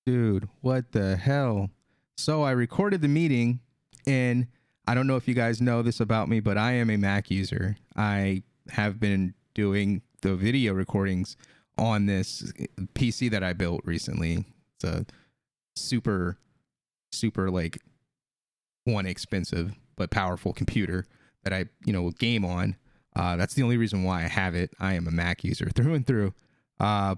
Dude, what the hell? So I recorded the meeting, and I don't know if you guys know this about me, but I am a Mac user. I have been doing the video recordings on this PC that I built recently. It's a super, super like one expensive but powerful computer that I, will game on. That's the only reason why I have it. I am a Mac user through and through. So,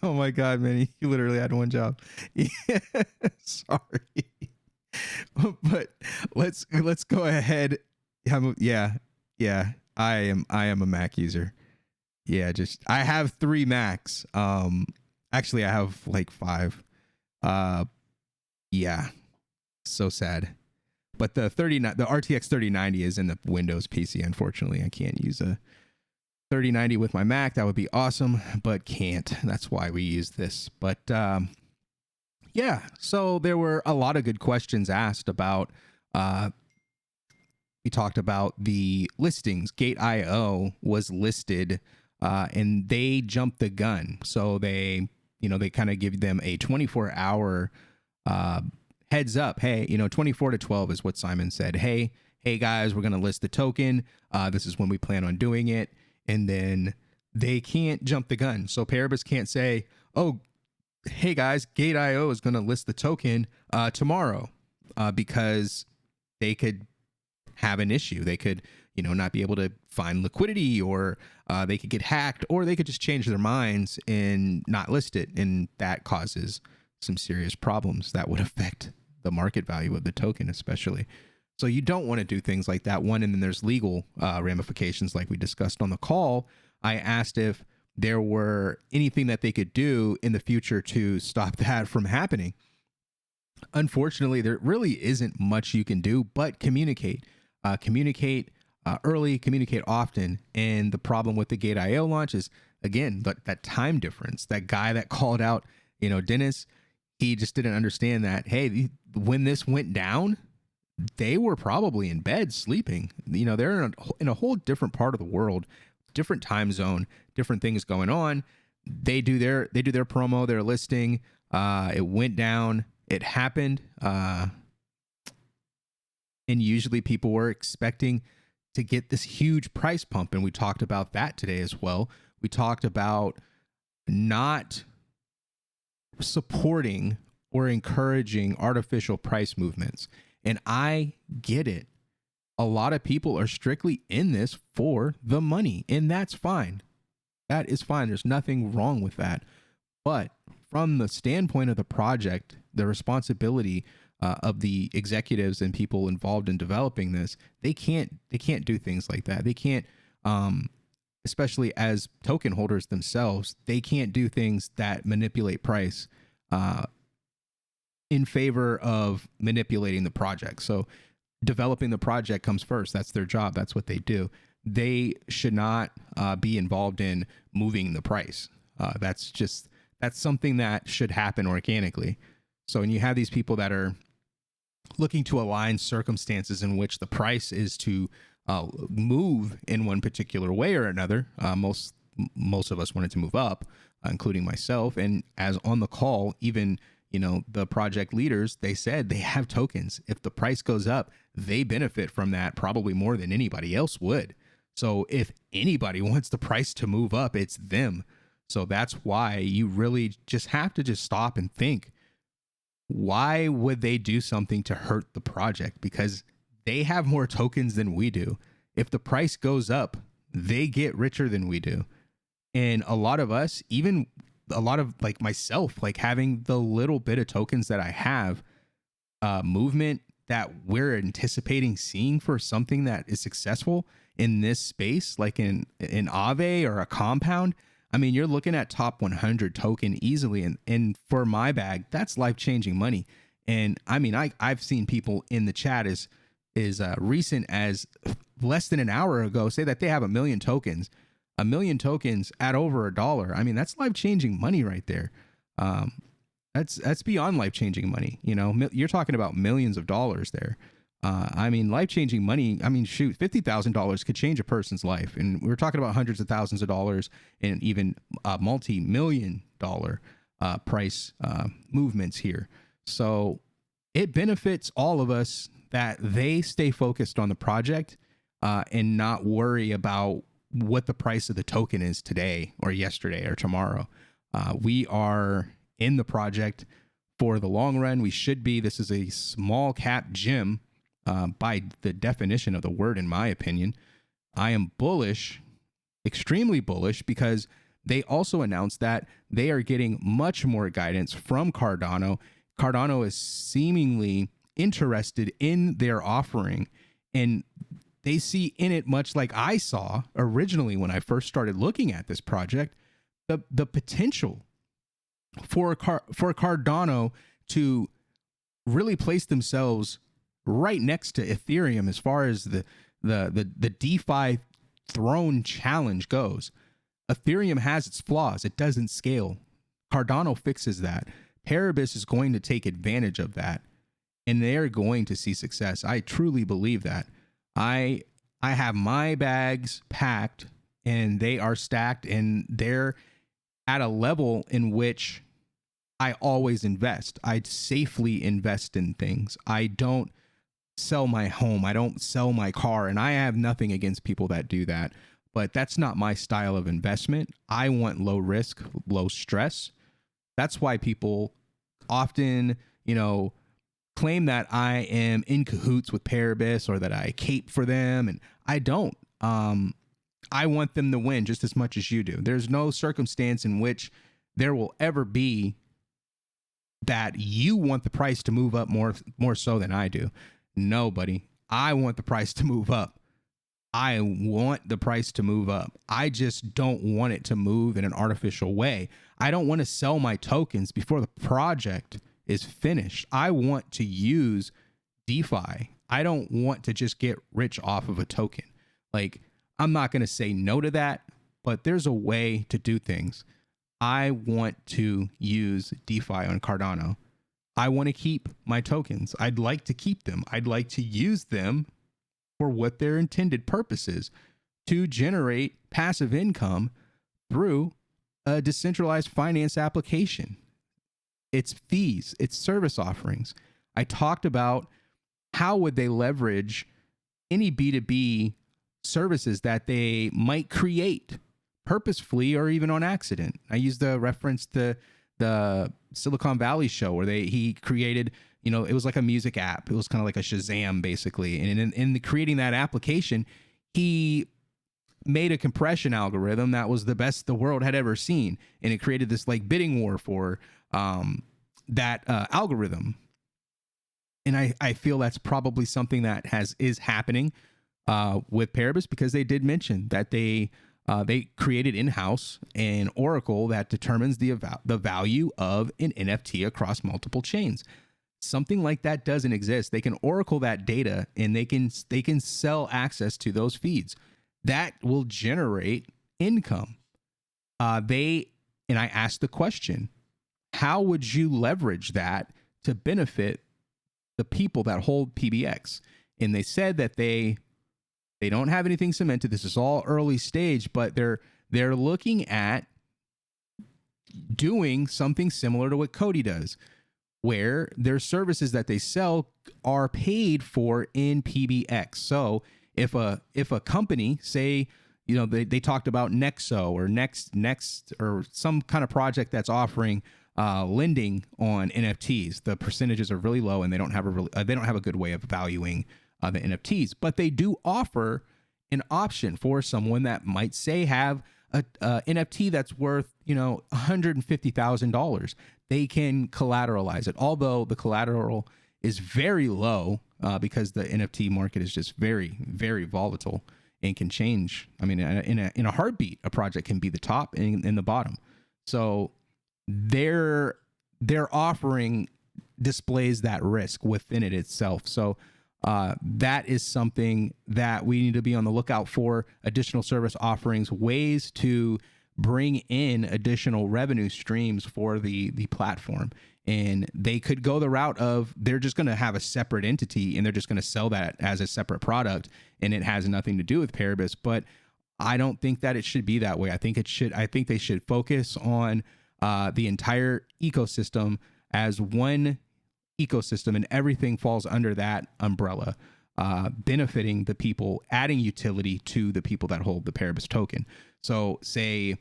oh my god, man, he literally had one job. Yeah, sorry. But let's go ahead. Yeah, I am a Mac user. Yeah, just I have 3 Macs. Actually I have like 5. Yeah. So sad. But the RTX 3090 is in the Windows PC. Unfortunately, I can't use a 3090 with my Mac. That would be awesome, but can't. That's why we use this. But yeah, so there were a lot of good questions asked about. We talked about the listings. Gate.io was listed, and they jumped the gun. So they kind of give them a 24-hour heads up. Hey, 24 to 12 is what Simon said. Hey guys, we're going to list the token. This is when we plan on doing it. And then they can't jump the gun. So Paribus can't say, oh, hey guys, Gate.io is going to list the token tomorrow, because they could have an issue. They could, not be able to find liquidity, or they could get hacked, or they could just change their minds and not list it. And that causes some serious problems that would affect the market value of the token, especially. So you don't want to do things like that. One, and then there's legal ramifications like we discussed on the call. I asked if there were anything that they could do in the future to stop that from happening. Unfortunately, there really isn't much you can do but communicate. Communicate early, communicate often. And the problem with the Gate.io launch is, again, that time difference. That guy that called out, Dennis, he just didn't understand that, hey, when this went down, they were probably in bed sleeping. They're in a whole different part of the world, different time zone, different things going on. They do their promo, their listing. It went down. It happened. And usually people were expecting to get this huge price pump. And we talked about that today as well. We talked about not supporting or encouraging artificial price movements. And I get it. A lot of people are strictly in this for the money, and that's fine. That is fine. There's nothing wrong with that. But from the standpoint of the project, the responsibility of the executives and people involved in developing this, they can't do things like that. They can't, especially as token holders themselves, they can't do things that manipulate price in favor of manipulating the project. So developing the project comes first. That's their job. That's what they do. They should not be involved in moving the price. That's something that should happen organically. So when you have these people that are looking to align circumstances in which the price is to move in one particular way or another, most of us wanted to move up, including myself. And as on the call, even the project leaders, they said they have tokens. If the price goes up, they benefit from that probably more than anybody else would. So if anybody wants the price to move up, it's them. So that's why you really just have to stop and think, why would they do something to hurt the project? Because they have more tokens than we do. If the price goes up, they get richer than we do. And a lot of us, even a lot of like myself, like having the little bit of tokens that I have, movement that we're anticipating seeing for something that is successful in this space, like in Aave or a compound. I mean, you're looking at top 100 token easily. And for my bag, that's life-changing money. And I mean, I've seen people in the chat as recent as less than an hour ago say that they have 1 million tokens. 1 million tokens at over $1. I mean, that's life-changing money right there. That's beyond life-changing money. You're talking about millions of dollars there. I mean, life-changing money. I mean, shoot, $50,000 could change a person's life. And we're talking about hundreds of thousands of dollars and even multi-million dollar price movements here. So it benefits all of us that they stay focused on the project and not worry about what the price of the token is today or yesterday or tomorrow. We are in the project for the long run. We should be. This is a small cap gem by the definition of the word, in my opinion. I am bullish, extremely bullish, because they also announced that they are getting much more guidance from Cardano. Cardano is seemingly interested in their offering, and they see in it, much like I saw originally when I first started looking at this project, the potential for Cardano to really place themselves right next to Ethereum as far as the DeFi throne challenge goes. Ethereum has its flaws. It doesn't scale. Cardano fixes that. Paribus is going to take advantage of that, and they're going to see success. I truly believe that. I have my bags packed, and they are stacked, and they're at a level in which I always invest. I safely invest in things. I don't sell my home. I don't sell my car, and I have nothing against people that do that, but that's not my style of investment. I want low risk, low stress. That's why people often, claim that I am in cahoots with Paribus or that I cape for them, and I don't. I want them to win just as much as you do. There's no circumstance in which there will ever be that you want the price to move up more so than I do. No, buddy. I want the price to move up. I want the price to move up. I just don't want it to move in an artificial way. I don't want to sell my tokens before the project is finished. I want to use DeFi. I don't want to just get rich off of a token. Like, I'm not going to say no to that, but there's a way to do things. I want to use DeFi on Cardano. I want to keep my tokens. I'd like to keep them. I'd like to use them for what their intended purpose is, to generate passive income through a decentralized finance application. It's fees, it's service offerings. I talked about how would they leverage any B2B services that they might create purposefully or even on accident. I used the reference to the Silicon Valley show where he created, it was like a music app. It was kind of like a Shazam, basically. And in creating that application, he made a compression algorithm that was the best the world had ever seen. And it created this like bidding war for that algorithm. And I feel that's probably something that is happening with Paribus, because they did mention that they created in-house an oracle that determines the value of an NFT across multiple chains. Something like that doesn't exist. They can oracle that data, and they can sell access to those feeds. That will generate income. And I asked the question, how would you leverage that to benefit the people that hold PBX? And they said that they don't have anything cemented. This is all early stage, but they're looking at doing something similar to what Cody does, where their services that they sell are paid for in PBX. So if a company, say, they talked about Nexo or Next or some kind of project that's offering lending on NFTs, the percentages are really low, and they don't have a good way of valuing the NFTs, but they do offer an option for someone that might say have a NFT that's worth $150,000. They can collateralize it, although the collateral is very low because the NFT market is just very, very volatile and can change. I mean, in a heartbeat, a project can be the top and the bottom. So their offering displays that risk within it itself. So that is something that we need to be on the lookout for. Additional service offerings, ways to bring in additional revenue streams for the platform. And they could go the route of they're just going to have a separate entity and they're just going to sell that as a separate product, and it has nothing to do with Paribus. But I don't think that it should be that way. I think they should focus on the entire ecosystem as one ecosystem, and everything falls under that umbrella, benefiting the people, adding utility to the people that hold the Paribus token. So say,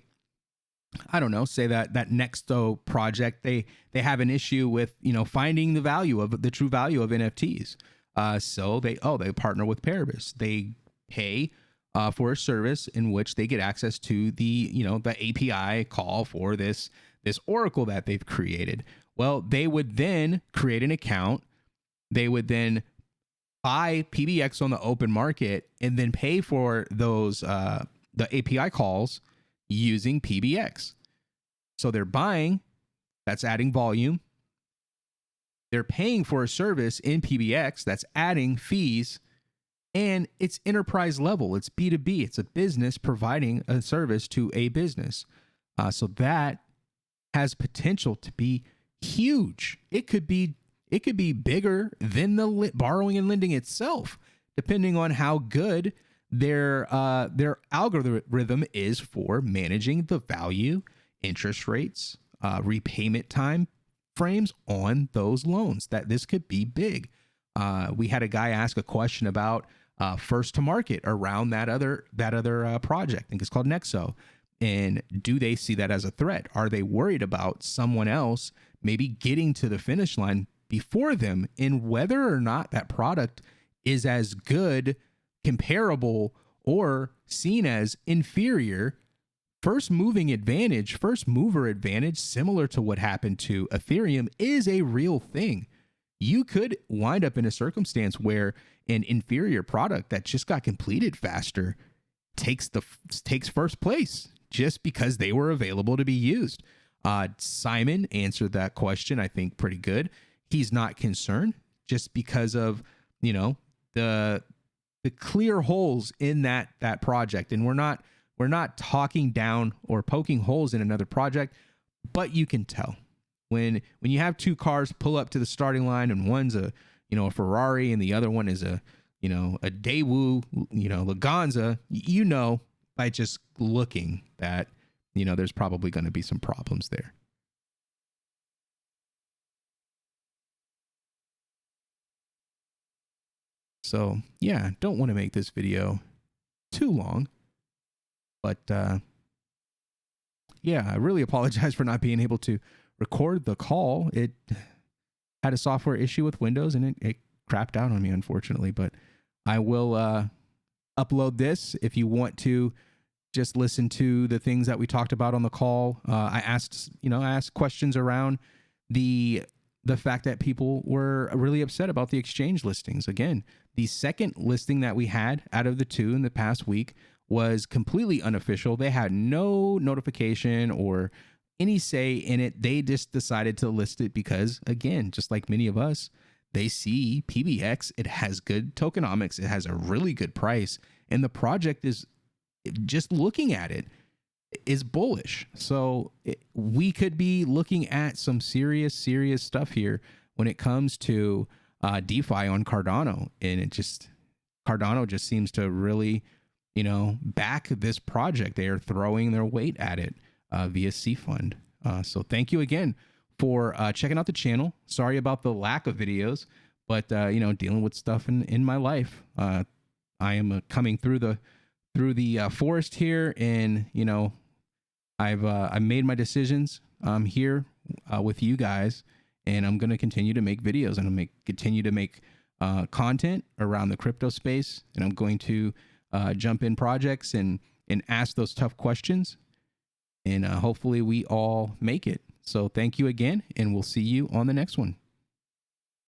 I don't know, say that Nexto project, they have an issue with, finding the true value of NFTs. So they partner with Paribus. They pay for a service in which they get access to the API call for this oracle that they've created. Well, they would then create an account. They would then buy PBX on the open market and then pay for those the API calls using PBX. So they're buying, that's adding volume. They're paying for a service in PBX, that's adding fees, and it's enterprise level. It's B2B. It's a business providing a service to a business. So that has potential to be huge. It could be bigger than the borrowing and lending itself, depending on how good their algorithm is for managing the value, interest rates, repayment time frames on those loans. That this could be big. We had a guy ask a question about first to market around that other project. I think it's called Nexo. And do they see that as a threat? Are they worried about someone else maybe getting to the finish line before them, and whether or not that product is as good, comparable, or seen as inferior? First mover advantage, similar to what happened to Ethereum, is a real thing. You could wind up in a circumstance where an inferior product that just got completed faster takes first place just because they were available to be used. Simon answered that question, I think, pretty good. He's not concerned just because of, the clear holes in that project. And we're not talking down or poking holes in another project, but you can tell when you have two cars pull up to the starting line and one's a Ferrari and the other one is a Daewoo, Laganza, by just looking that, there's probably going to be some problems there. So yeah, don't want to make this video too long, but yeah, I really apologize for not being able to record the call. It had a software issue with Windows and it crapped out on me, unfortunately, but I will upload this. If you want to just listen to the things that we talked about on the call, I asked questions around the fact that people were really upset about the exchange listings. Again, the second listing that we had out of the two in the past week was completely unofficial. They had no notification or any say in it. They just decided to list it because, again, just like many of us, they see PBX, it has good tokenomics, it has a really good price, and the project is, just looking at it, is bullish. So we could be looking at some serious stuff here when it comes to DeFi on Cardano. And Cardano just seems to really, back this project. They are throwing their weight at it via C Fund. So thank you again for checking out the channel. Sorry about the lack of videos, but dealing with stuff in my life. I am coming through the forest here, and I've made my decisions. I'm here with you guys, and I'm going to continue to make videos, and continue to make content around the crypto space, and I'm going to jump in projects and ask those tough questions, and hopefully we all make it. So thank you again, and we'll see you on the next one.